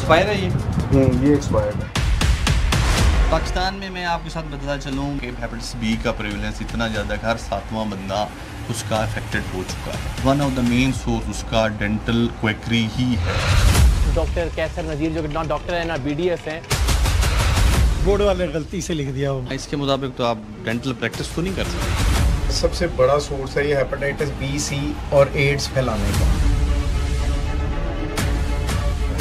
Expire है ये expired है। पाकिस्तान में मैं आपके साथ बताता चलूँ कि हेपेटाइटिस बी का प्रेवलेंस इतना ज़्यादा है, हर 7वां बंदा उसका अफेक्टेड हो चुका है। One of the main source उसका डेंटल क्वेकरी ही है। डॉक्टर कैसर नज़ीर जो ना डॉक्टर है ना BDS हैं, बोर्ड वाले गलती से लिख दिया वो। इसके मुताबिक तो आप डेंटल प्रैक्टिस तो नहीं कर सकते। सबसे बड़ा सोर्स है ये हेपेटाइटिस बी, सी और एड्स फैलाने का।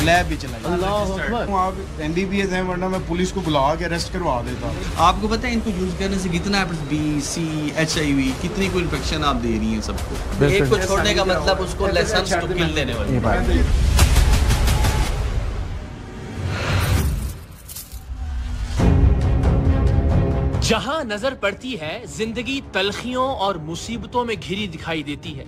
लैब भी चलाई। अल्लाह अकबर। आप MBBS हैं, वरना मैं पुलिस को बुला के अरेस्ट करवा देता। आपको पता है इनको यूज करने से कितना हेपेटाइटिस बी, सी, HIV कितनी कोई इन्फेक्शन आप दे रही हैं सबको। एक को छोड़ने का मतलब उसको लेसन टू किल देने वाली। जहां नजर पड़ती है जिंदगी तलखियों और मुसीबतों में घिरी दिखाई देती है।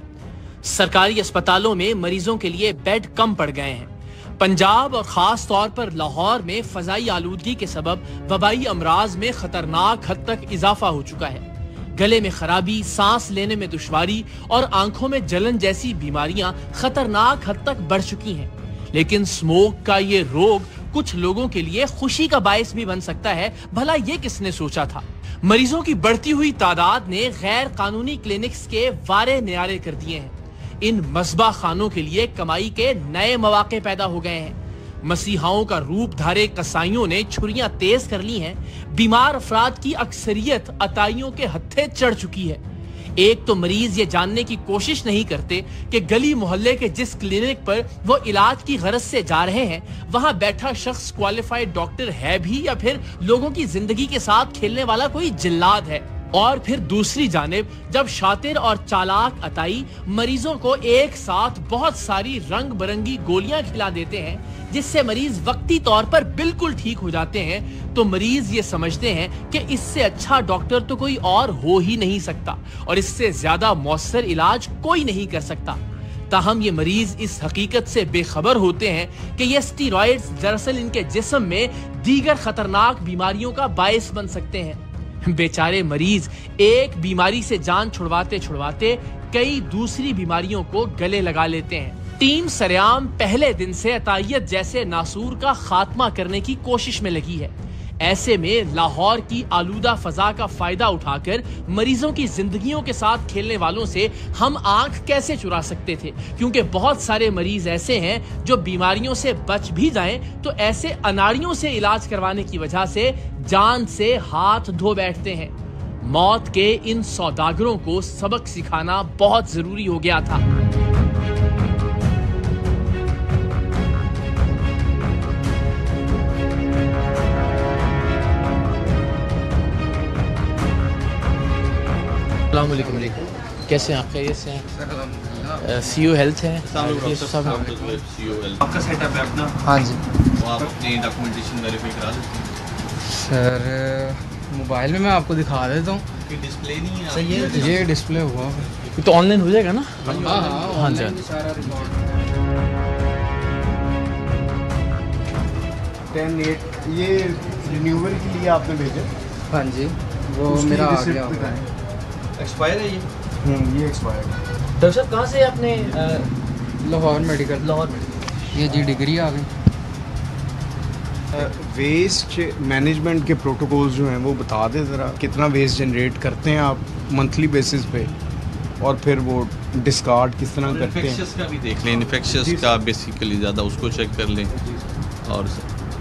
सरकारी अस्पतालों में मरीजों के लिए बेड कम पड़ गए हैं। पंजाब और खास तौर पर लाहौर में फजाई आलूदगी के सबब वबाई अमराज में खतरनाक हद तक इजाफा हो चुका है। गले में खराबी, सांस लेने में दुश्वारी और आंखों में जलन जैसी बीमारियां खतरनाक हद तक बढ़ चुकी हैं। लेकिन स्मोक का ये रोग कुछ लोगों के लिए खुशी का बायस भी बन सकता है। भला ये किसने सोचा था। मरीजों की बढ़ती हुई तादाद ने गैर कानूनी क्लिनिक्स के वारे न्यारे कर दिए हैं। इन मस्बा खानों के लिए कमाई के नए मौके पैदा हो गए हैं। मसीहाओं का रूप धारे कसाईयों ने छुरियां तेज कर ली हैं। बीमार अफराद की अक्सरियत अताइयों के हत्थे चढ़ चुकी है। एक तो मरीज ये जानने की कोशिश नहीं करते कि गली मोहल्ले के जिस क्लिनिक पर वो इलाज की गरज से जा रहे हैं वहां बैठा शख्स क्वालिफाइड डॉक्टर है भी या फिर लोगों की जिंदगी के साथ खेलने वाला कोई जिल्लाद है। और फिर दूसरी जानिब जब शातिर और चालाक अताई मरीजों को एक साथ बहुत सारी रंग बिरंगी गोलियां खिला देते हैं जिससे मरीज वक्ती तौर पर बिल्कुल ठीक हो जाते हैं, तो मरीज ये समझते हैं कि इससे अच्छा डॉक्टर तो कोई और हो ही नहीं सकता और इससे ज्यादा मौसर इलाज कोई नहीं कर सकता। ताहम ये मरीज इस हकीकत से बेखबर होते हैं कि ये स्टीरॉइड्स दरअसल इनके जिस्म में दीगर खतरनाक बीमारियों का बायस बन सकते हैं। बेचारे मरीज एक बीमारी से जान छुड़वाते छुड़वाते कई दूसरी बीमारियों को गले लगा लेते हैं। टीम सरेआम पहले दिन से अतायत जैसे नासूर का खात्मा करने की कोशिश में लगी है। ऐसे में लाहौर की आलूदा फजा का फायदा उठाकर मरीजों की जिंदगियों के साथ खेलने वालों से हम आंख कैसे चुरा सकते थे, क्योंकि बहुत सारे मरीज ऐसे हैं जो बीमारियों से बच भी जाएं तो ऐसे अनाड़ियों से इलाज करवाने की वजह से जान से हाथ धो बैठते हैं। मौत के इन सौदागरों को सबक सिखाना बहुत जरूरी हो गया था। अस्सलामुअलैकुम, कैसे हैं आप? खैरियत से हैं? CO हेल्थ है आपका सेटअप है अपना? हाँ जी वो आप अपनी डॉक्यूमेंटेशन वेरीफाई करा देते हैं सर। मोबाइल में मैं आपको दिखा देता हूँ कि डिस्प्ले नहीं है। सही है, ये डिस्प्ले हुआ है तो ऑनलाइन हो जाएगा ना? हाँ जी सारा रिकॉर्ड। 10/8 ये रिन्यूअल के लिए आपने भेजा? हाँ जी, वो मेरा आ गया होगा। एक्सपायर है ये एक्सपायर्ड है। डॉक्टर साहब कहाँ से आपने? लाहौर मेडिकल। लाहौर में ये जी डिग्री आ गई। वेस्ट मैनेजमेंट के प्रोटोकॉल्स जो हैं वो बता दें ज़रा, कितना वेस्ट जनरेट करते हैं आप मंथली बेसिस पे, और फिर वो डिस्कार्ड किस तरह करते हैं। इन्फेक्शस का भी देख लें, इन्फेक्शस का बेसिकली ज़्यादा उसको चेक कर लें। और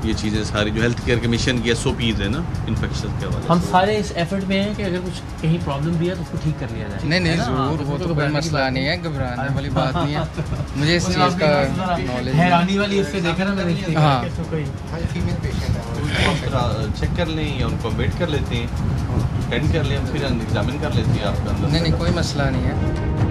ये चीज़ें सारी जो हेल्थ केयर कमीशन की SOPs है ना इन्फेक्शन के हवाले, हम सारे इस एफर्ट में हैं कि अगर कुछ कहीं प्रॉब्लम भी है तो उसको ठीक कर लिया जाए। नहीं ज़रूर, वो तो कोई मसला नहीं है, घबराने वाली बात नहीं है। मुझे इस चीज़ का नॉलेज हैरानी वाली इससे देखा ना मैंने। हाँ चेक कर लें या उनको वेट कर लेते हैं, अटेंड कर लें, फिर एग्जामिन कर लेते हैं आपका अंदर। नहीं कोई मसला नहीं है।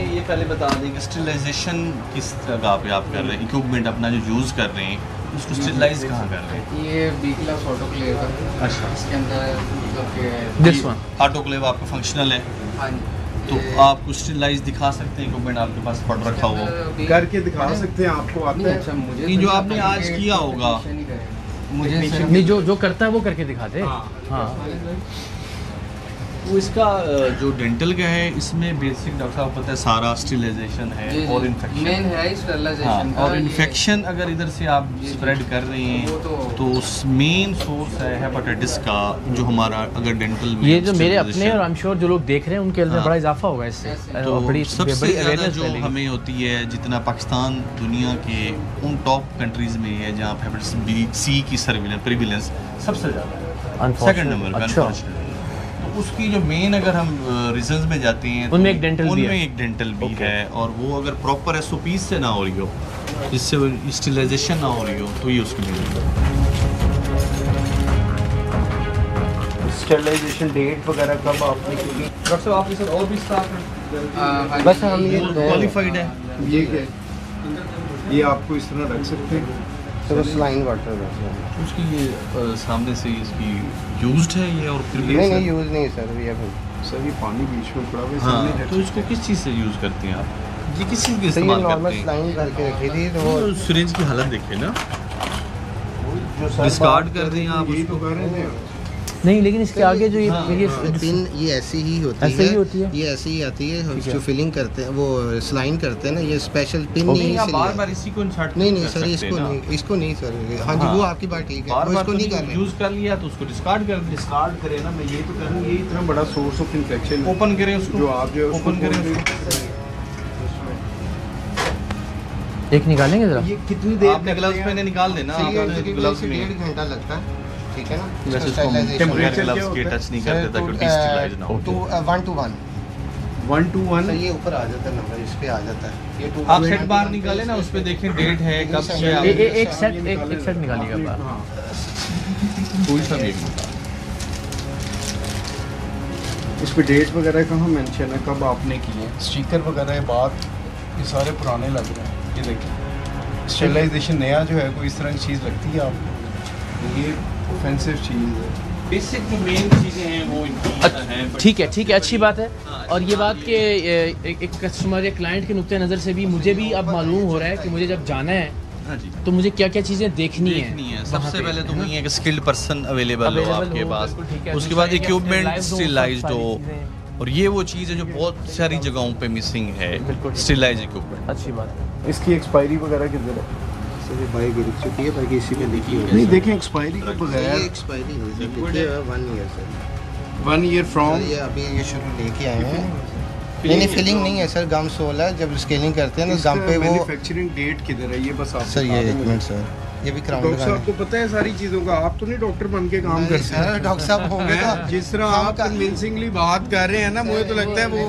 ये पहले बता दें कि स्टरलाइजेशन किस जगह पे आप कर रहे हैं, इक्विपमेंट अपना जो यूज़ कर रहे हैं उसको स्टरलाइज कहाँ कर रहे हैं? ये B-क्लास ऑटोक्लेव है। अच्छा, इसके अंदर मतलब कि दिस वन ऑटोक्लेव आपका फंक्शनल है, हाँ तो आप कुछ स्टरलाइज दिखा सकते हैं, इक्विपमेंट आपके पास पड़ रखा हो करके दिखा सकते हैं, आपको आता है? अच्छा, मुझे नहीं, जो आपने आज किया होगा मुझे नहीं, जो करता है वो करके दिखाते। हाँ तो इसका जो डेंटल का है इसमें बेसिक डॉक्टर साहब पता है सारा स्टेरिलाइजेशन है और इन्फेक्शन मेन है स्टेरिलाइजेशन और इन्फेक्शन अगर इधर से आप स्प्रेड कर रहे हैं तो मेन सोर्स है हेपेटाइटिस का जो हमारा अगर डेंटल में ये जो मेरे अपने और आई एम श्योर जो लोग देख रहे हैं उनके अंदर बड़ा इजाफा होगा इससे। तो बड़ी सबसे ज़्यादा awareness जो फैलेगी। हमें होती है जितना पाकिस्तान दुनिया के उन टॉप कंट्रीज में है जहाँ हेपेटाइटिस बी सी की प्रिविलेंस सबसे ज़्यादा है, सेकंड नंबर पे unfortunately। तो उसकी जो मेन अगर हम रीजंस में जाते हैं उनमें एक डेंटल भी उनमें है। एक डेंटल भी है और वो अगर प्रॉपर एसओपीज से ना हो रही हो जिससे स्टेरिलाइजेशन ना हो रही हो तो ये उसकी स्टेरिलाइजेशन डेट वगैरह कब आपने की? डॉक्टर साहब आपके साथ और भी स्टाफ बस हम ये क्वालिफाइड है ये क्या ये आपको इस तरह रख सकते हैं सर स्लाइन वाटर उसकी ये सामने से इसकी यूज्ड है ये और फिर नहीं यूज़ नहीं सर ये सर ये पानी बीच में पड़ा हुआ है हाँ सामने तो इसको किस चीज़ से यूज़ करते हैं आप? ये किस चीज़ के सर ये इस्तेमाल नॉर्मल करते हैं? स्लाइन करके रखी थी तो वो वो सिरिंज की हालत देखे ना जो सर डिस्कार्ड बात कर दें आप यही उसको। तो कह रहे थे नहीं लेकिन इसके आगे जो हाँ, ये पिन ये ऐसी ही होती ऐसे है ही होती है? ये ऐसी ही आती है जो फिलिंग करते हैं वो स्लाइन करते हैं ना ये स्पेशल पिन नहीं नहीं आप इसलिए बार बार इसी को इंसर्ट नहीं सर इसको नहीं सर हाँ जी वो आपकी बात ठीक है बार वो बार इसको नहीं कर रहे यूज कर लिया तो उसको डिस्कार्ड कर दें स्टार्ट करें ना मैं ये तो कह रहा हूँ ये इतना बड़ा सोर्स ऑफ इन्फेक्शन ओपन करें उसको जो आप जो है उसको ओपन करें खोल उसको एक निकालेंगे जरा। ये कितनी देर आपने ग्लव्स पहने निकाल देना सर ये आपने ग्लव्स में 1.5 घंटा लगता है ठीक है ना वैसे इसका उसको sterilization टेम्परेचर क्या ग्लव्स होता के है? टच नहीं सर, करते ताकि तो, डिस्टेलाइज ना हो तो 1 to 1 1 to 1 सर ये ऊपर आ जाता है नंबर इस पे आ जाता है ये 2 आप सेट बाहर निकाले ना उस पे देखें डेट है कब से ये- आप एक सेट निकालिएगा बाहर। हाँ कोई सा भी एक निकाल। इस पे डेट वगैरह कहाँ मेंशन है कब आपने की है स्टिकर वगैरह बात ये सारे पुराने लग रहे हैं ये देखिए स्टेरिलाइजेशन नया जो है कोई इस तरह की चीज़ लगती है आपको ये ऑफेंसिव चीज़ है बेसिक जो मेन चीजें हैं वो इनकी हैं ठीक है अच्छी बात है। और ये बात कि एक कस्टमर या क्लाइंट के नुक्ते नज़र से भी मुझे भी अब मालूम हो रहा है कि मुझे जब जाना है हाँ जी तो मुझे क्या क्या चीज़ें देखनी है। सबसे पहले तो वही है कि स्किल्ड पर्सन अवेलेबल हो आपके पास बिल्कुल ठीक है। उसके दूसरा बाद ये कि इक्विपमेंट sterilized हो, स्टेरिलाइज्ड सारी हो चीज़ें। और ये वो चीज़ है जो बहुत सारी जगहों पे मिसिंग है बिल्कुल। Sterilise equipment. अच्छी बात है। इसकी एक्सपायरी वगैरह किधर है सर ये बाइक गिर चुकी है बाकी इसी पे लिखी है नहीं देखें एक्सपायरी के ये बगैर बगैर एक्सपायरी नहीं सर लिखी है 1 ईयर सर 1 ईयर फ्रॉम ये अभी ये शुरू लेके आए हैं नहीं फिलिंग नहीं है सर गम सोल है जब स्केलिंग करते हैं ना गम पे वो मैन्युफैक्चरिंग डेट किधर है ये बस आप सर ये बता एक दें मिनट सर ये भी क्राउन डॉक्टर साहब को पता है सारी चीज़ों का आप तो नहीं डॉक्टर बन के काम करते हैं सर डॉक्टर साहब होंगे हैं? तो जिस तरह आप कन्विंसिंगली बात कर रहे हैं ना मुझे तो लगता है वो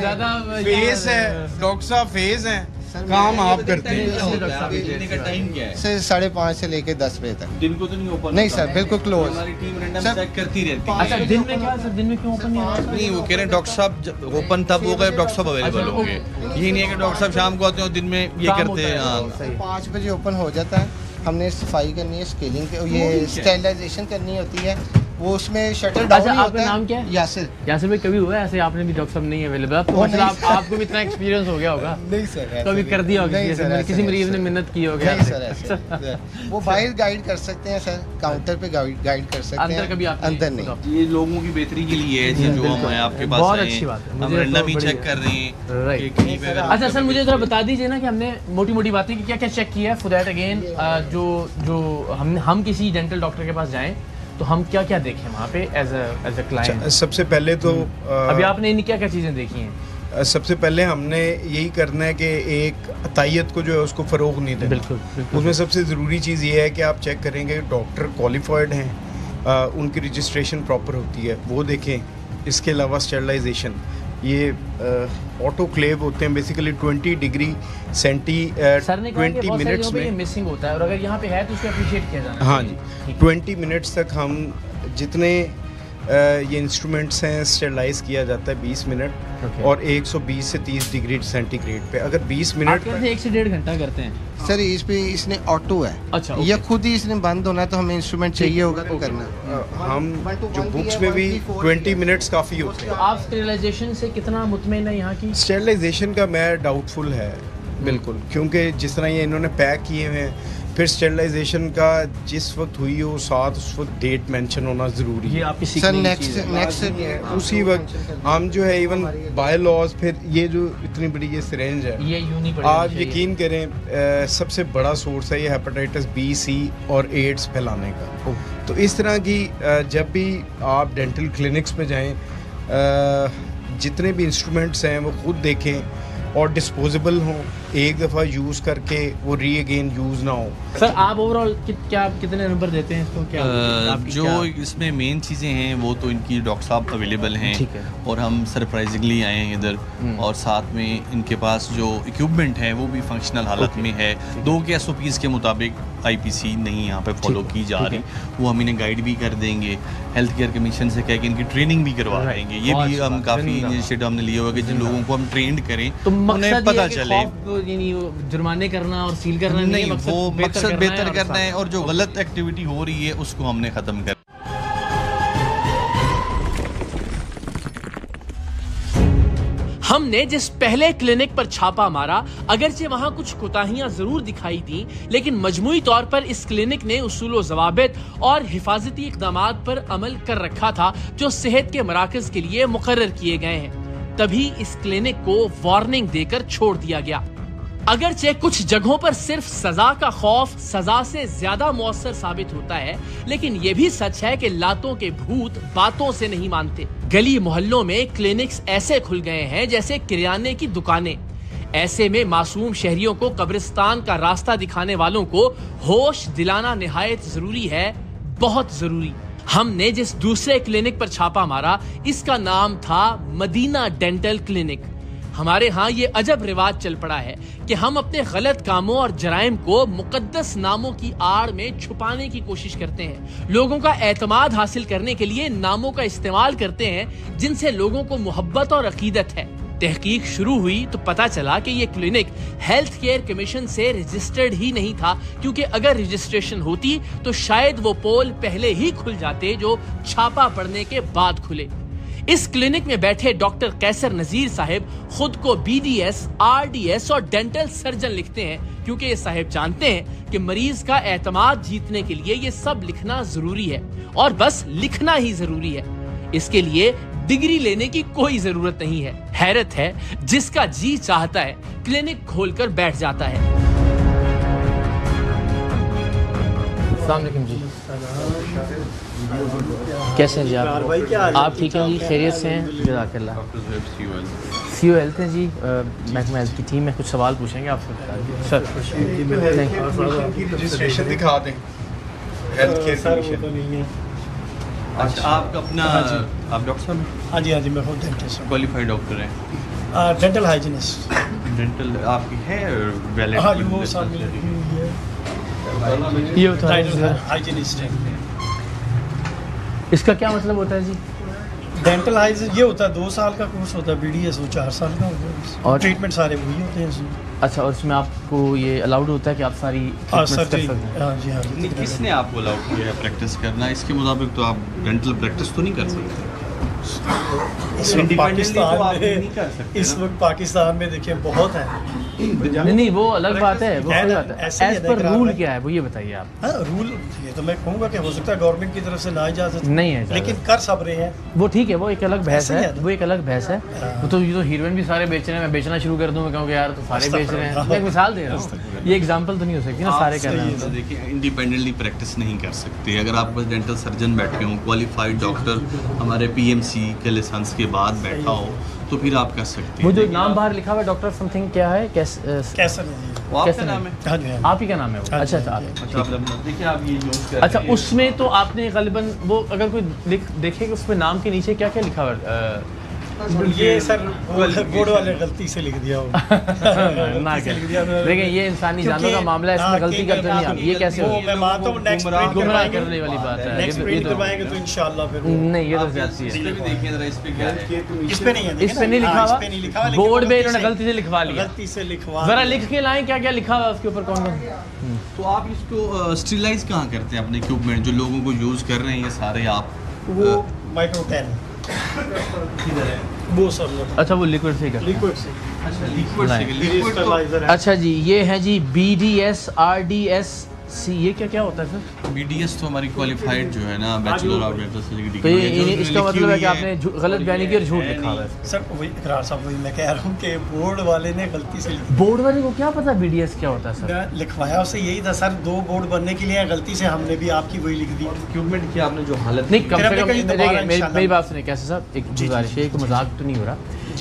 फेस है डॉक्टर साहब फेस है काम आप करते हैं टाइम क्या है? सर 5:30 से लेके 10 बजे तक दिन को तो नहीं ओपन नहीं सर बिल्कुल क्लोज हमारी टीम रैंडम सर, चेक करती रहती है अच्छा दिन में क्या सर दिन में क्यों ओपन नहीं हो रहा? नहीं वो कह रहे हैं डॉक्टर साहब ओपन तब हो गए डॉक्टर साहब अवेलेबल होंगे ये नहीं है कि डॉक्टर साहब शाम को आते हो दिन में ये काम करते हैं होता है, हाँ। सही। 5 बजे ओपन हो जाता है हमने सफाई करनी है स्केलिंग ये स्टेरिलाइजेशन करनी होती है वो उसमें शटर डाउन अच्छा, नहीं आपका होता नाम क्या है? यासिर यासिर भाई कभी हुआ है ऐसे आपने भी डॉक्टर साहब नहीं अवेलेबल अब तो वो मतलब नहीं, आपको भी इतना एक्सपीरियंस हो गया होगा नहीं सर कभी कर दिया होगा नहीं सर, किसी ऐसे मरीज नहीं, ने सर। मिन्नत की होगी नहीं आपसे। सर ऐसे वो बाहर गाइड कर सकते हैं सर काउंटर पे गाइड कर सकते हैं अंदर कभी आप अंदर नहीं ये लोगों की बेहतरी के लिए है जो हम हैं आपके पास बहुत आए अच्छी हैं। बात है, हम मुझे रैंडम तो ही बड़ी चेक कर रहे हैं राइट। कि कहीं पे अगर अच्छा आपका सर मुझे जरा बता दीजिए ना कि हमने मोटी मोटी बातें कि क्या क्या चेक किया है फॉर दैट अगेन जो हम किसी डेंटल डॉक्टर के पास जाएं तो हम क्या क्या देखें वहाँ पे एज अ क्लाइंट। सबसे पहले तो अभी आपने इन क्या क्या चीज़ें देखी हैं? सबसे पहले हमने यही करना है कि एक तायत को जो है उसको फ़रोग नहीं देना बिल्कुल बिल्कुल उसमें सबसे ज़रूरी चीज़ ये है कि आप चेक करेंगे डॉक्टर क्वालिफाइड हैं उनकी रजिस्ट्रेशन प्रॉपर होती है वो देखें। इसके अलावा स्टेरिलाइजेशन ये ऑटोक्लेव होते हैं बेसिकली 20 डिग्री सेंटी सर ने कहा कि 20 बहुत सारी मिनट्स जगहों पे ये में मिसिंग होता है और अगर यहाँ पे है तो उसको अप्रिशिएट किया जाना हाँ चाहिए। जी 20 मिनट्स तक हम जितने ये इंस्ट्रूमेंट्स हैं स्टेरिलाइज किया जाता है 20 मिनट Okay. और 120 से 30 डिग्री सेंटीग्रेड पे अगर 20 मिनट आप कहते हैं 1 से 1.5 घंटा करते हैं। सर इस पे इसने ऑटो है अच्छा, या okay. खुद ही इसने बंद होना है तो हमें इंस्ट्रूमेंट चाहिए होगा तो करना हम 1 to 1 जो भी बुक्स है, में भी 1 to 4 20 मिनट्स काफ़ी होते तो हैं। आप स्टेरिलाइजेशन से कितना मुतमईन है यहाँ की? स्टेरिलाइजेशन का मैं डाउटफुल है बिल्कुल क्योंकि जिस तरह ये इन्होंने पैक किए हुए हैं फिर स्टेरिलाइजेशन का जिस वक्त हुई हो साथ उस वक्त डेट मेंशन होना ज़रूरी है। आपकी सर नेक्स्ट उसी वक्त हम जो है इवन बाय लॉज फिर ये जो इतनी बड़ी ये सिरेंज है ये यूं नहीं आप यकीन करें सबसे बड़ा सोर्स है ये हेपेटाइटिस बी, सी और एड्स फैलाने का। तो इस तरह की जब भी आप डेंटल क्लिनिक्स में जाएं जितने भी इंस्ट्रूमेंट्स हैं वो खुद देखें और डिस्पोजेबल हों, एक दफ़ा यूज़ करके वो री अगेन यूज़ ना हो। सर आप ओवरऑल क्या आप कितने नंबर देते हैं इसको? क्या जो इसमें मेन चीज़ें हैं वो तो इनकी डॉक्टर साहब अवेलेबल हैं और हम सरप्राइजिंगली आए हैं इधर और साथ में इनके पास जो इक्विपमेंट है वो भी फंक्शनल हालत में है। 2 के SOPs के मुताबिक IPC नहीं यहाँ पे फॉलो की जा रही, वो हम इन्हें गाइड भी कर देंगे। हेल्थ केयर कमीशन से कह के इनकी ट्रेनिंग भी करवा देंगे। ये भी हम काफ़ी इनिशिएटिव हमने लिया हुआ कि जिन लोगों को हम ट्रेंड करें तो उन्हें पता चले। जुर्माने करना और सील करना नहीं, वो मकसद बेहतर करना है और जो गलत एक्टिविटी हो रही है उसको हमने ख़त्म कर। हमने जिस पहले क्लिनिक पर छापा मारा, अगरचे वहां कुछ कोताहियां जरूर दिखाई दी, लेकिन मजमूई तौर पर इस क्लिनिक ने उसूल ज़वाबित और हिफाजती इक़दामात पर अमल कर रखा था जो सेहत के मराकज़ के लिए मुकर्रर किए गए हैं। तभी इस क्लिनिक को वार्निंग देकर छोड़ दिया गया। अगरचे कुछ जगहों पर सिर्फ सजा का खौफ सजा से ज्यादा मौसर साबित होता है, लेकिन यह भी सच है कि लातों के भूत बातों से नहीं मानते। गली मोहल्लों में क्लिनिक्स ऐसे खुल गए हैं जैसे किराने की दुकानें। ऐसे में मासूम शहरियों को कब्रिस्तान का रास्ता दिखाने वालों को होश दिलाना निहायत जरूरी है, बहुत जरूरी। हमने जिस दूसरे क्लिनिक पर छापा मारा इसका नाम था मदीना डेंटल क्लिनिक। हमारे यहाँ ये अजब रिवाज चल पड़ा है कि हम अपने गलत कामों और जराइम को मुकद्दस नामों की आड़ में छुपाने की कोशिश करते हैं। लोगों का एतमाद हासिल करने के लिए नामों का इस्तेमाल करते हैं जिनसे लोगों को मोहब्बत और अकीदत है। तहकीक शुरू हुई तो पता चला कि ये क्लिनिक हेल्थ केयर कमीशन से रजिस्टर्ड ही नहीं था, क्योंकि अगर रजिस्ट्रेशन होती तो शायद वो पोल पहले ही खुल जाते जो छापा पड़ने के बाद खुले। इस क्लिनिक में बैठे डॉक्टर कैसर नजीर साहब खुद को BDS, RDS और डेंटल सर्जन लिखते हैं, क्योंकि ये साहब जानते हैं कि मरीज का एतमाद जीतने के लिए ये सब लिखना जरूरी है और बस लिखना ही जरूरी है। इसके लिए डिग्री लेने की कोई जरूरत नहीं है। हैरत है, जिसका जी चाहता है क्लिनिक खोलकर बैठ जाता है। अस्सलाम वालेकुम जी, कैसे हैं जी आप ठीक हैं जी? खैरियत से हैं? जज़ाकल्लाह। CU हेल्थ हैं जी, महकमा हेल्थ की टीम में कुछ सवाल पूछेंगे आपसे। सर रजिस्ट्रेशन दिखा दें हेल्थ केयर कमीशन। अच्छा, आप अपना आप डॉक्टर साहब? हाँ जी, हाँ जी, मैं खुद डेंटिस्ट हूँ, क्वालिफाइड डॉक्टर हैं, डेंटल हाइजीनिस्ट। डेंटल आपकी है वैलिड? हाँ, वो सब ये होता है हाइजीनिस्ट है। इसका क्या मतलब होता है जी? डेंटल हाइजीन ये होता है 2 साल का कोर्स होता है, BDS वो 4 साल का होता है और ट्रीटमेंट सारे वही होते हैं इसमें। अच्छा, और इसमें आपको ये अलाउड होता है कि आप सारी ट्रीटमेंट्स कर सकते हैं? हाँ जी, हाँ जी। किसने आपको अलाउड किया है प्रैक्टिस करना? इसके मुताबिक तो आप डेंटल प्रैक्टिस तो नहीं कर सकते। इस वक्त पाकिस्तान में देखिए बहुत है। नहीं, वो अलग बात है, वो अलग बात है। एज पर रूल क्या है वो ये बताइए आप। हाँ, रूल ये तो मैं कहूँगा कि हो सकता है गवर्नमेंट की तरफ से ना इजाजत नहीं है, लेकिन कर सब रहे हैं। वो ठीक है, वो एक अलग बहस है, तो। वो एक अलग बहस है। वो तो ये तो हीरोइन भी सारे बेच रहे हैं, मैं बेचना शुरू कर दूँ, मैं कहूँगा यार तो सारे बेच रहे हैं। मैं एक मिसाल दे रहा हूँ, ये एग्जाम्पल तो नहीं हो सकती ना, सारे कर रहे हैं। देखिए, इंडिपेंडेंटली प्रैक्टिस नहीं कर सकते। अगर आप बस डेंटल सर्जन बैठे हों, क्वालिफाइड डॉक्टर हमारे PMC के लाइसेंस के बाद बैठा हो तो फिर आप कर सकते हैं। वो जो नाम बाहर लिखा हुआ है डॉक्टर समथिंग क्या है? कैसा आपका नाम है? आप ही का नाम है वो? अच्छा, देखिए आप ये यूज़ कर। अच्छा, उसमें तो आपने गलिबन वो अगर कोई देखे कि उसमें नाम के नीचे क्या क्या लिखा हुआ है? ये सर बोर्ड वाले गलती से लिख दिया हो। ना देखिए, ये इंसानी जानों का मामला है, इसमें गलती करते नहीं आप। ये कैसे हो? मैं मानता हूं नेक्स्ट प्रिंट गुमराह करने वाली बात है। नेक्स्ट प्रिंट करवाएंगे तो इंशाल्लाह फिर नहीं, ये तो ज्यादती है। देखिए जरा इस पे क्या है? इस पे नहीं है, इस पे नहीं लिखा हुआ, बोर्ड पे इन्होंने गलती से लिखवा लिया। गलती से लिखवा जरा लिख के लाएं क्या क्या लिखा हुआ उसके ऊपर, कौन कौन। तो आप इसको स्टरलाइज कहाँ करते हैं अपने इक्विपमेंट जो लोगों को यूज़ कर रहे हैं ये सारे? आप वो माइक्रोटेन किधर है वो सब? अच्छा, वो लिक्विड से करते हैं। लिक्विड से। अच्छा, लिक्विड स्टरलाइजर है। अच्छा जी, ये है जी BDS, RDS सी ये क्या होता है सर? BDS तो हमारी क्वालिफाइड जो है ना बैचलर ऑफ डेंटल सर्जरी तो इसका मतलब है कि आपने गलत बयानी की और झूठ लिखा हुआ है। सर वही इकरार साहब, वही मैं कह रहा हूँ कि बोर्ड वाले ने गलती से बोर्ड वाले को क्या पता BDS क्या होता है सर? लिखवाया उससे यही था सर, 2 बोर्ड बनने के लिए गलती से हमने भी आपकी वही लिख दी। इक्विपमेंट की आपने जो हालत नहीं, कम से कम मेरी बात सुनिए कैसे साहब, एक गुजारिश है, कोई मजाक तो नहीं हो रहा,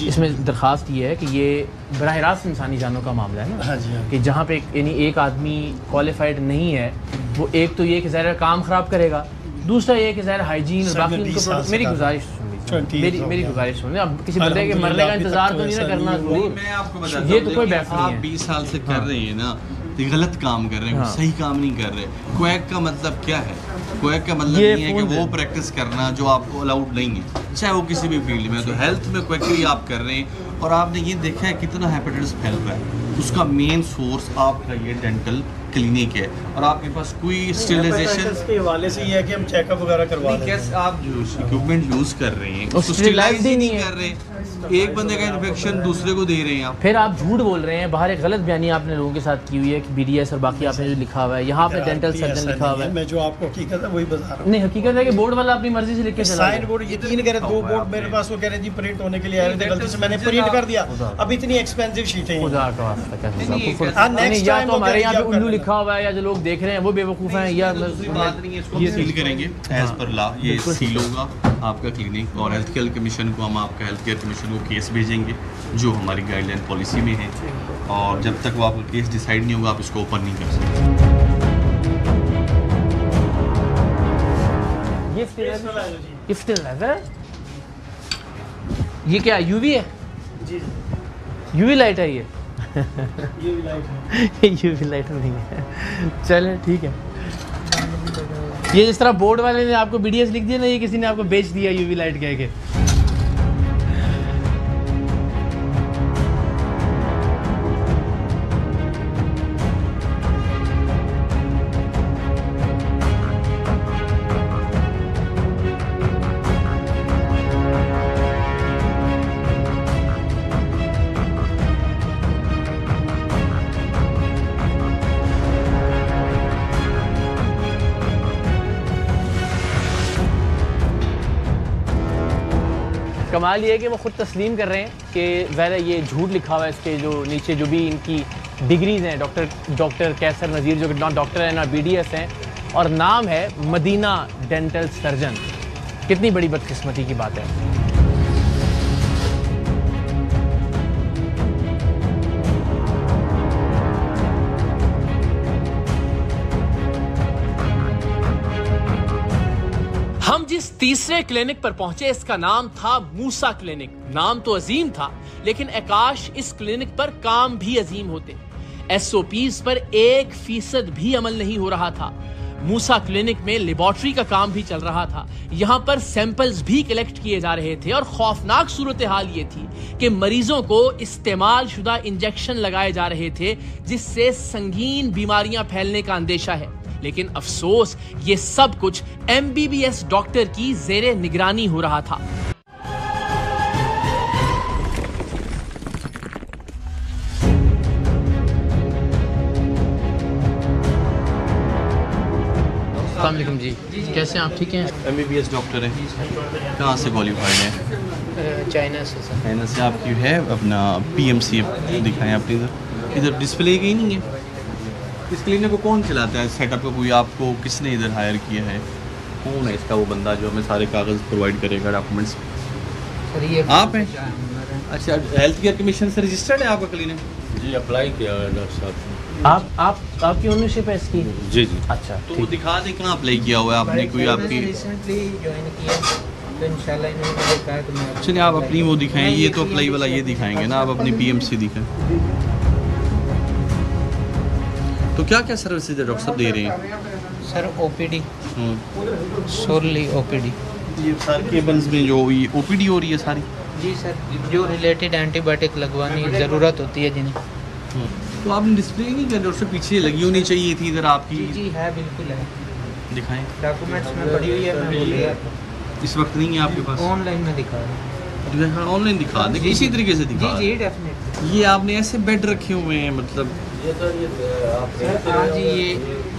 इसमें दरख्वास्त ये है कि ये बराह रास्त इंसानी जानों का मामला है ना, कि जहाँ पे यानी एक आदमी क्वालिफाइड नहीं है, वो एक तो ये कि ज़ाहिर काम ख़राब करेगा, दूसरा ये कि ज़ाहिर हाइजीन और बाकी उनको। मेरी गुजारिश सुन लीजिए, मेरी गुजारिश सुन, अब किसी बंदे के मरने का इंतजार तो नहीं ना करना जरूरी। मैं आपको बताता हूं, ये तो कोई बहस नहीं आप है। 20 साल से कर रहे हैं ना, तो गलत काम कर रहे हैं, सही काम नहीं कर रहे। क्वैक का मतलब क्या है? क्वैक का मतलब नहीं है कि वो प्रैक्टिस करना जो आपको अलाउड नहीं है, चाहे वो किसी भी फील्ड में। तो हेल्थ में क्वैकरी आप कर रहे हैं, और आपने ये देखा है कितना हेपेटाइटिस फैल रहा है, उसका मेन सोर्स आपका ये डेंटल क्लिनिक है, और आपके पास कोई स्टेरिलाइजेशन के हवाले से ये है कि हम चेकअप वगैरह करवा रहे हैं। कैसे आप जो इक्विपमेंट यूज कर रहे हैं उसको स्टेरिलाइज ही नहीं कर रहे, एक बंदे का इन्फेक्शन दूसरे को दे रहे हैं आप। फिर आप झूठ बोल रहे हैं, बाहर एक गलत बयानी आपने लोगों के साथ की हुई है कि BDS और बाकी आपने जो लिखा हुआ है, यहाँ पे डेंटल सर्जन लिखा हुआ है। मैं जो आपको हकीकत है वही बता रहा हूँ। नहीं, हकीकत है कि बोर्ड वाला अपनी मर्जी से लिख के चला साइन बोर्ड यकीन करें, 2 बोर्ड मेरे पास, वो कह रहे जी प्रिंट होने के लिए आए थे, गलती से मैंने प्रिंट कर दिया। अब इतनी एक्सपेंसिव शीटें हैं। खुदा का वास्ता कैसे हाँ, नहीं, या तो हमारे यहाँ पे उल्लू लिखा हुआ है, या जो लोग देख रहे हैं वो बेवकूफ़ हैं, या ये सील करेंगे एज पर लॉ, ये सील होगा आपका क्लिनिक, और हेल्थ केयर कमीशन को हम आपका हेल्थ केयर कमीशन को केस भेजेंगे जो हमारी गाइडलाइन पॉलिसी में है, और जब तक वो आपका केस डिसाइड नहीं होगा आप इसको ओपन नहीं कर सकते। ये क्या UV है? जी UV लाइट है ये? UV लाइट है। UV लाइट नहीं है, चले ठीक है। ये जिस तरह बोर्ड वाले ने आपको BDS लिख दिया ना, ये किसी ने आपको बेच दिया UV लाइट कह के। कमाल ये है कि वो ख़ुद तस्लीम कर रहे हैं कि ज़ाहिर ये झूठ लिखा हुआ है, इसके जो नीचे जो भी इनकी डिग्रीज़ हैं, डॉक्टर कैसर नज़ीर जो ना डॉक्टर है ना BDS हैं, और नाम है मदीना डेंटल सर्जन। कितनी बड़ी बदकिस्मती की बात है। हम जिस तीसरे क्लिनिक पर पहुंचे इसका नाम था मूसा क्लिनिक। नाम तो अजीम था, लेकिन आकाश इस क्लिनिक पर काम भी अजीम होते। SOPs पर 1% भी अमल नहीं हो रहा था। मूसा क्लिनिक में लेबोरेटरी का काम भी चल रहा था, यहाँ पर सैंपल्स भी कलेक्ट किए जा रहे थे, और खौफनाक सूरत हाल ये थी कि मरीजों को इस्तेमाल शुदा इंजेक्शन लगाए जा रहे थे, जिससे संगीन बीमारियां फैलने का अंदेशा है। लेकिन अफसोस ये सब कुछ MBBS डॉक्टर की ज़ेरे निगरानी हो रहा था। अस्सलाम वालेकुम जी, कैसे हैं आप? ठीक हैं? MBBS डॉक्टर हैं, कहाँ से क्वालिफाइड हैं? चाइना से सर। चाइना से। आपकी है अपना PMC दिखाएं आप इधर डिस्प्ले की नहीं है। इस क्लिनिक को कौन चलाता है? सेटअप को कोई आपको किसने इधर हायर किया है? कौन है इसका वो बंदा जो हमें सारे कागज़ प्रोवाइड करेगा, डॉक्यूमेंट्स? सर ये आप हैं? अच्छा, हेल्थ केयर कमीशन से रजिस्टर्ड है आपका क्लिनिक? जी, अप्लाई किया है डॉक्टर साहब। आपकी ओनरशिप है इसकी? जी जी। अच्छा, तो वो दिखा दें कहाँ अप्लाई किया हुआ है आपने, कोई आपकी? रिसेंटली ज्वाइन किया, तो इंशाल्लाह इन्होंने कहा कि मैं। चलिए आप अपनी वो दिखाएं, ये तो अप्लाई वाला ये दिखाएंगे ना, आप अपनी PMC दिखाएं। तो क्या क्या सर्विसेज डॉक्टर साहब दे रहे हैं? Sir OPD, sorely OPD। ये सारे केबल्स में जो ये OPD हो रही है सारी? जी सर, जो रिलेटेड एंटीबायोटिक लगवाने की ज़रूरत होती है जिन्हें। तो आपने डिस्प्ले नहीं कर, उससे पीछे लगी होनी चाहिए थी इधर आपकी। जी है, बिल्कुल है। दिखाएं। डॉक्यूमेंट्स में पड़ी हुई है, मैं बोल रहा था। इस वक्त नहीं है आपके पास? ऑनलाइन में दिखा रहा हूँ। ऑनलाइन दिखा दे, किसी तरीके से दिखा। जी डेफिनेटली। ये आपने ऐसे बेड रखे हुए हैं मतलब? सर हाँ जी, ये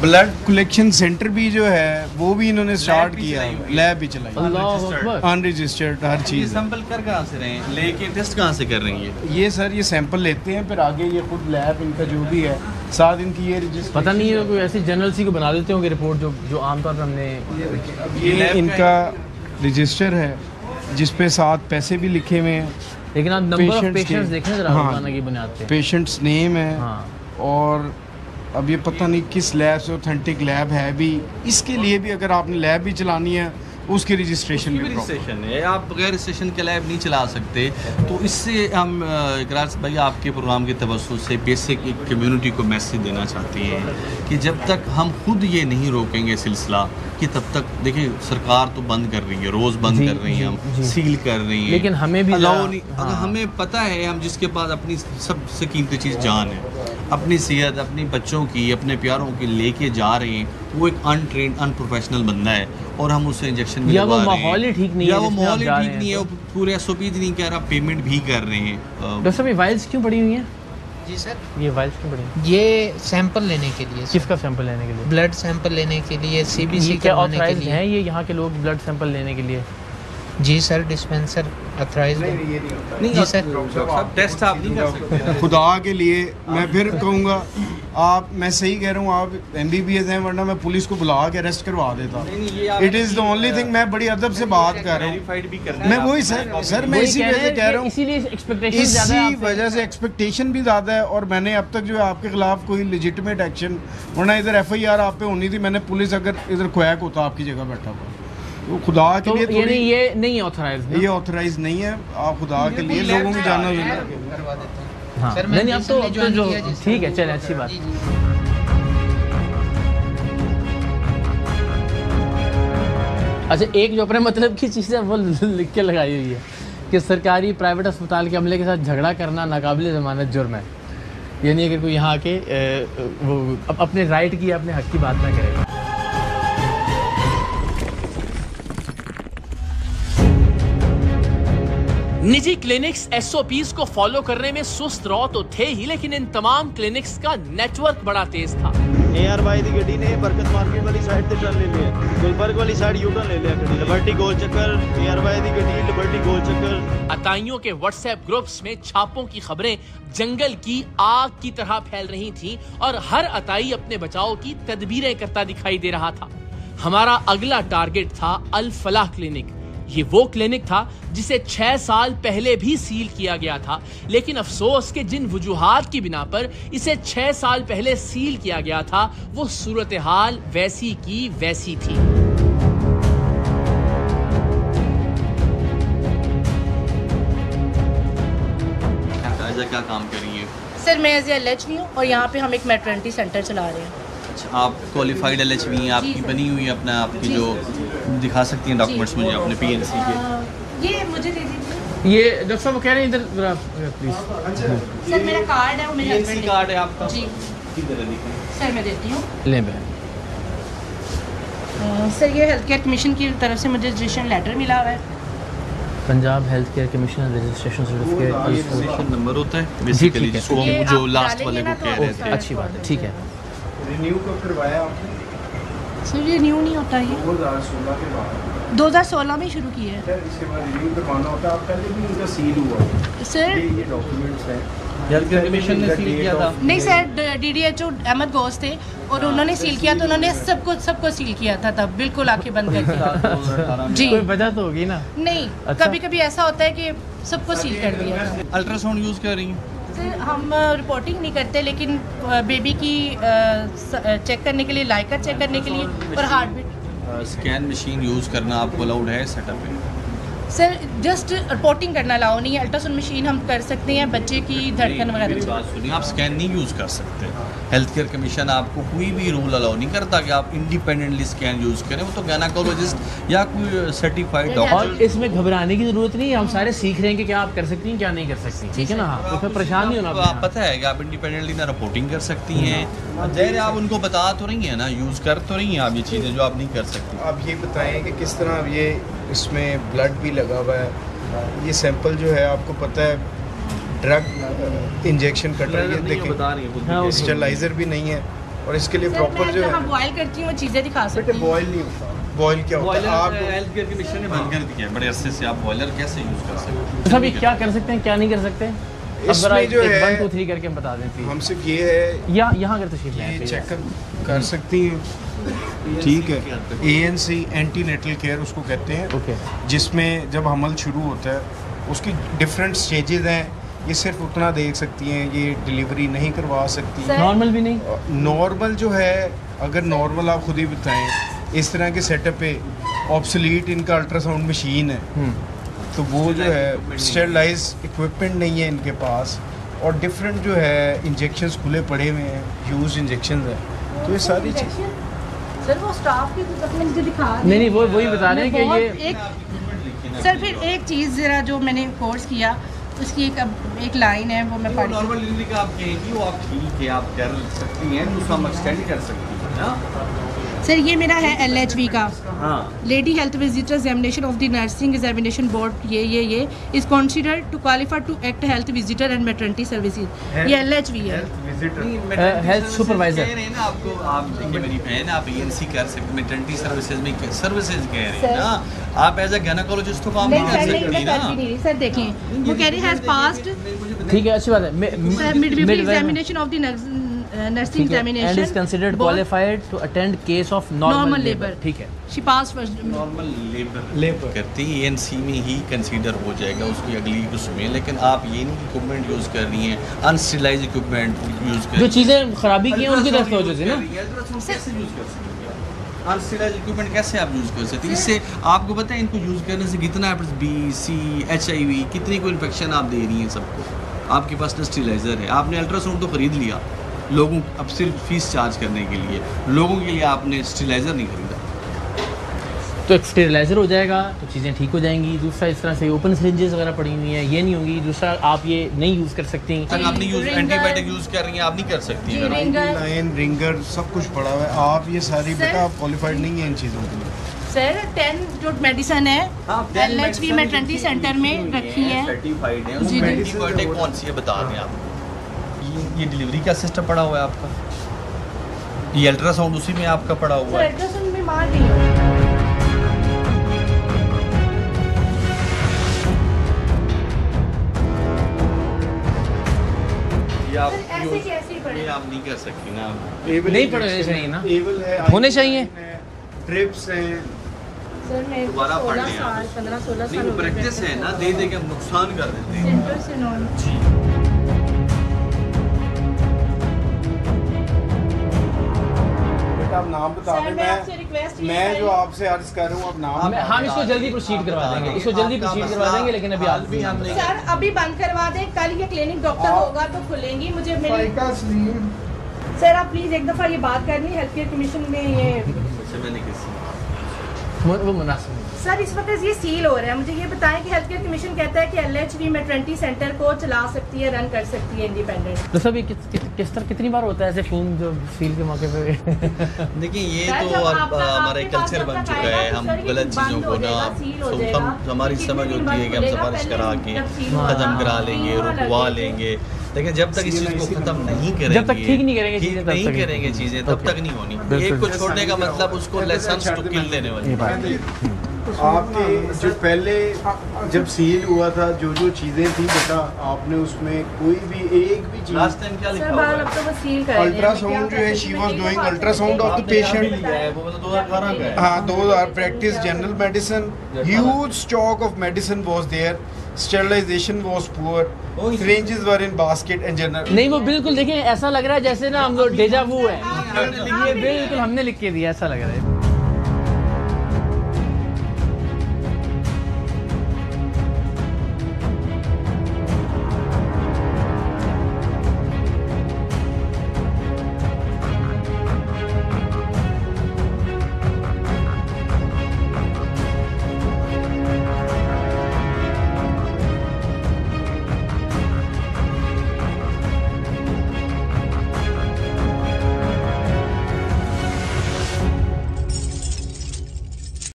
ब्लड कलेक्शन सेंटर भी जो है वो भी इन्होंने स्टार्ट किया, लैब भी चलाई, अनरजिस्टर्ड हर चीज़। सैंपल कर कहाँ से रहे हैं, लेके टेस्ट कहाँ से कर रही है ये सर? ये सैंपल लेते हैं फिर आगे ये खुद लैब इनका जो भी है साथ इनकी ये रजिस्टर, पता नहीं है कोई ऐसी जनरल सी को बना देते होंगे रिपोर्ट जो आमतौर पर हमने। ये इनका रजिस्टर है जिस पे साथ पैसे भी लिखे हुए हैं, लेकिन आप नंबर ऑफ पेशेंट्स देखें जरा रोजाना की बुनियाद पे, पेशेंट्स नेम है और अब ये पता नहीं किस लैब से, ऑथेंटिक लैब है भी, इसके लिए भी अगर आपने लैब भी चलानी है उसकी रजिस्ट्रेशन भी रजिस्ट्रेशन है, आप बगैर रजिस्ट्रेशन के लैब नहीं चला सकते। तो इससे हम इकरार भाई आपके प्रोग्राम के तवज्जुह से बेसिक एक कम्युनिटी को मैसेज देना चाहते हैं कि जब तक हम खुद ये नहीं रोकेंगे सिलसिला कि तब तक देखिए सरकार तो बंद कर रही है, रोज़ बंद कर रही है, हम सील कर रही है, लेकिन हमें भी अलाउ नहीं। अगर हमें पता है हम जिसके पास अपनी सबसे कीमती चीज़ जान है, अपनी सेहत, अपने बच्चों की, अपने प्यारों की लेके जा रहे हैं, वो एक अनट्रेंड अनप्रोफेशनल बंदा है और हम उससे इंजेक्शन या वो माहौल ही ठीक नहीं है, या वो माहौल ही ठीक नहीं है, वो पूरे SOP नहीं कह रहा, पेमेंट भी कर रहे हैं। डॉक्टर साहब ये वाइल्स क्यों पड़ी हुई हैं? जी सर, ये वाइल्स क्यों पड़ी हैं? ये सैंपल लेने के लिए। किसका सैंपल लेने के लिए? ब्लड सैंपल लेने के लिए, CBC करवाने के लिए। हैं ये यहाँ के लोग ब्लड सैंपल लेने के लिए? जी सर, डिस्पेंसर अथराइज्ड है। नहीं जी सर, टेस्ट आप नहीं कर सकते। खुदा के लिए मैं फिर कहूँगा, आप, मैं सही कह रहा हूँ, आप MBBS हैं, वरना मैं पुलिस को बुला के अरेस्ट करवा देता। It is the only thing, मैं बड़ी अदब से बात कर रहा हूँ। मैं वही सर मैं इसी वजह से कह रहा हूँ, इसी वजह से एक्सपेक्टेशन भी ज़्यादा है। और मैंने अब तक जो है आपके खिलाफ कोई लेजिटिमेट एक्शन, वरना इधर FIR आप पे होनी थी, मैंने पुलिस अगर इधर क्वैक होता आपकी जगह बैठा हुआ, तो खुदा के लिए ये नहीं, ये नहीं ऑथराइज्ड, ये ऑथराइज नहीं है। आप खुदा के लिए लोगों की जाना करवा देता हूं। हाँ, नहीं अब तो जो ठीक है, चले अच्छी बात। अच्छा, एक जो अपने मतलब की चीज़ है वो लिख के लगाई हुई है कि सरकारी प्राइवेट अस्पताल के अमले के साथ झगड़ा करना नाकाबिल ज़मानत जुर्म है। यानी अगर कोई यहाँ आके वो अपने राइट की, अपने हक की बात ना करेगा। निजी क्लिनिक्स SOPs को फॉलो करने में सुस्त रहो तो थे ही, लेकिन इन तमाम क्लिनिक्स का नेटवर्क बड़ा तेज था। AR भाई दी गड्डी ने बरकत मार्केट वाली साइड ते टर्न ले लिया, गुलबर्ग वाली साइड यू टर्न ले लिया, लिबर्टी गोल चक्कर, AR भाई दी गड्डी लिबर्टी गोल चक्कर। अताइयों के WhatsApp ग्रुप्स में छापों की खबरें जंगल की आग की तरह फैल रही थीं और हर अताई अपने बचाव की तदबीरें करता दिखाई दे रहा था। हमारा अगला टारगेट था अल फलाह क्लिनिक। ये वो क्लिनिक था जिसे 6 साल पहले भी सील किया गया था, लेकिन अफसोस के जिन वजूहात की बिना पर इसे 6 साल पहले सील किया गया था, वो सूरत हाल वैसी की वैसी थी। क्या काम कर रही है? सर मैं एज LHV हूँ और यहाँ पे हम एक मैटरनिटी सेंटर चला रहे हैं। आप क्वालिफाइड LHV हैं, आपकी बनी हुई है अपना, आपकी जो दिखा सकती हैं डॉक्यूमेंट्स मुझे अपने PNC के? ये मुझे दे दीजिए। ये डॉक्टर साहब वो कह रहे हैं इधर प्लीज। सर मेरा कार्ड है, वो मेरे PNC कार्ड है आपका? जी। किधर है दिखाएं? सर मैं देती हूँ। ले बहन। सर ये हेल्थ केयर कमीशन की तरफ से मुझे रजिस्ट्रेशन लेटर मिला हुआ है। Punjab health care commission registration certificate, registration number होता है बेसिकली, जिसको हम जो लास्ट वाले को कह रहे थे। अच्छी बात है, ठीक है। रिन्यू कब करवाया आपने? सर ये रिन्यू नहीं होता, ये 2016 के बाद 2016 में शुरू किया है। सर इसके बाद रिन्यू करवाना होता है। आप पहले भी उनका सील हुआ सर, ये डॉक्यूमेंट्स हैं, हेल्थ केयर कमीशन ने सील किया था? नहीं सर, DDHO अहमद गौस थे और उन्होंने सील किया, तो उन्होंने सबको सील किया था तब, बिल्कुल आंखें बंद करके। जी, कोई वजह तो होगी ना? नहीं, कभी कभी ऐसा होता है कि सबको सील कर दिया था। अल्ट्रासाउंड यूज़ कर रही हैं? सर हम रिपोर्टिंग नहीं करते, लेकिन बेबी की चेक करने के लिए, लाइका चेक करने के लिए और heart beat. Scan machine use करना आपको अलाउड है सेटअप में? सर जस्ट रिपोर्टिंग करना अलाउ नहीं है। अल्ट्रासाउंड मशीन हम कर सकते हैं बच्चे की धड़कन वगैरह। बात सुनिए, आप स्कैन नहीं यूज़ कर सकते। हेल्थ केयर कमीशन आपको कोई भी रूल अलाउ नहीं करता कि आप इंडिपेंडेंटली स्कैन यूज़ करें, वो तो गायनेकोलॉजिस्ट या कोई सर्टिफाइड डॉक्टर। और इसमें घबराने की ज़रूरत नहीं है, हम सारे सीख रहे हैं कि क्या आप कर सकती हैं क्या नहीं कर सकती, ठीक है ना? तो फिर परेशान नहीं होना। आप पता है कि आप इंडिपेंडेंटली ना रिपोर्टिंग कर सकती हैं, ज़ाहिर आप उनको बता तो रही हैं ना, यूज़ कर तो रही हैं आप ये चीज़ें जो आप नहीं कर सकती। आप ये बताएं कि किस तरह ये इसमें ब्लड भी लगा हुआ है, ये सैंपल जो है आपको पता है ड्रग इंजेक्शन कट रही है, देखिए स्टेरलाइज़र भी नहीं है और इसके लिए प्रॉपर जो है बॉयल करती हूँ चीज़ें दिखा सकते हैं। बॉयल नहीं होता। बॉयल क्या होता है? आप हेल्थ केयर कमीशन ने बंद कर दिया है बड़े अरसे से। आप बॉयलर कैसे यूज़ कर सकते हैं? तो अभी क्या कर सकते हैं क्या नहीं कर सकते? इसमें जो है 1 2 3 करके बता दें। हम सिर्फ ये है या यहाँ अगर तशरीफ ये चेक कर सकती हैं, ठीक है। ANC एंटी नेटल केयर उसको कहते हैं। ओके। जिसमें जब हमल शुरू होता है उसकी डिफरेंट स्टेजेस हैं। ये सिर्फ उतना देख सकती हैं, ये डिलीवरी नहीं करवा सकती। नॉर्मल भी नहीं? नॉर्मल जो है, अगर नॉर्मल आप खुद ही बताएं, इस तरह के सेटअप पे ऑब्सोलीट इनका अल्ट्रासाउंड मशीन है, तो वो जो है स्टेरलाइज इक्विपमेंट नहीं है इनके पास, और डिफरेंट जो है इंजेक्शंस खुले पड़े हुए हैं, ह्यूज इंजेक्शंस हैं। तो ये सारी चीज़ सर वो स्टाफ की मुझे दिखा नहीं वो वही बता रहे हैं कि ये सर फिर एक चीज़ ज़रा जो मैंने कोर्स किया उसकी एक लाइन है वो मैं पढ़ी। नॉर्मल डिलीवरी का आप कहेंगी वो आप ठीक है, आप कर सकती हैं, दूसरा हम एक्सटेंड कर सकती हैं ना। सर ये मेरा है LHV का, हाँ, lady health visitor examination of the nursing examination board. ये is considered to qualify to act health visitor and maternity services. ये LHV है, हेल्थ सुपरवाइजर। आपको आप देखिए मेरी बहन, आप ANC कर सकते, मैटरनिटी सर्विसेज में सर्विसेज कह रहे हैं ना, आप एज अ गायनेकोलॉजिस्ट तो काम नहीं कर सकती ना। सर देखें वो कह रहे हैं पास्ट, ठीक है, अच्छी बात है। Midwifery examination of the nursing examination and is considered qualified to attend case of normal labor। ठीक है, she passed first normal labor करती है, ANC में ही कंसीडर हो जाएगा उसकी अगली उसमें। लेकिन आप ये नहीं इक्विपमेंट यूज़ कर रही हैं, अनस्टेलाइज इक्विपमेंट यूज़ कर, जो चीज़ें खराबी की हैं उनकी तरफ तवज्जो से ना। कैसे यूज़ कर सकती हैं अनस्टेलाइज इक्विपमेंट? कैसे आप यूज़ कर सकती हैं? इससे आपको पता है इनको यूज़ करने से कितना B, C, HIV कितनी को इन्फेक्शन आप दे रही हैं सबको। आपके पास स्टेरिलाइज़र है, आपने अल्ट्रासाउंड तो ख़रीद लिया लोगों, अब सिर्फ फीस चार्ज करने के लिए, लोगों के लिए आपने स्टेरिलाइज़र नहीं खरीदा। तो एक स्टेरिलाइज़र हो जाएगा तो चीज़ें ठीक हो जाएंगी। दूसरा इस तरह से ओपन सिरिंजेस वगैरह पड़ी हुई हैं, ये नहीं होंगी। दूसरा आप ये नहीं यूज़ कर सकती। आपने एंटीबायोटिक यूज़ कर रही हैं, आप नहीं कर सकती लाइन रिंगर सब कुछ पड़ा हुआ है। आप ये सारी बेटा आप क्वालिफाइड नहीं है इन चीज़ों के लिए। सर 10 जो मेडिसिन है LHV मैटरनिटी सेंटर में रखी है, सर्टिफाइड है। उसमें एंटीबायोटिक कौन सी है बता दें आप। ये डिलीवरी का सिस्टम पड़ा हुआ है आपका, ये अल्ट्रासाउंड उसी में आपका पड़ा हुआ है। अल्ट्रासाउंड में मार रही हूँ। ये आप नहीं कर सकती ना, नहीं पढ़ने चाहिए ना, होने चाहिए। ट्रिप्स हैं सर मैं दोबारा पढ़ लिया 15-16 साल प्रैक्टिस है ना, दे के हम नुकसान कर देते हैं। सेंटर से नॉन आप नाम बता दें। मैं जो आपसे अर्ज कर रहा हूँ आप नाम। हम इसको जल्दी प्रोसीड करवा देंगे, इसको जल्दी प्रोसीड करवा देंगे, लेकिन अभी आज भी हम सर अभी बंद करवा दें, कल ये क्लिनिक डॉक्टर होगा तो खुलेंगी। मुझे सर आप प्लीज एक दफ़ा ये बात करनी, हेल्थ केयर कमीशन में ये वो मुनासिब सर इस वक्त ये सील हो रहा है। मुझे ये बताएं कि हेल्थ केयर कमीशन कहता है कि LHV मैटरनिटी सेंटर को चला सकती है, रन कर सकती है इंडिपेंडेंट। तो सर किस तरह कितनी बार होता है ऐसे खून जो सील के मौके पे? देखिए ये तो हमारा कल्चर बन चुका है, हम गलत चीज़ों को ना, हमारी समझ होती है कि हम सिफारिश करा के ख़त्म करा लेंगे, रुकवा लेंगे, लेकिन जब तक इस चीज़ को ख़त्म नहीं करेंगे, जब तक ठीक नहीं करेंगे चीज़ें तब तक नहीं होनी। एक को छोड़ने का मतलब उसको लाइसेंस टू किल देने वाली। आपके जो पहले जब सील हुआ था जो चीज़ें थी बेटा, आपने उसमें कोई भी एक भी चीज़ लास्ट टाइम क्या लिखा हुआ है? अल्ट्रासाउंड जो है she was doing ultrasound of the patient. वो 2018 का है। हाँ 2000 practice general medicine, huge stock of medicine was there, sterilization was poor, syringes were in basket and general. नहीं वो बिल्कुल देखिए ऐसा लग रहा है जैसे ना हम लोग डेजा वू है, ये बिल्कुल हमने लिख के दिया, ऐसा लग रहा है।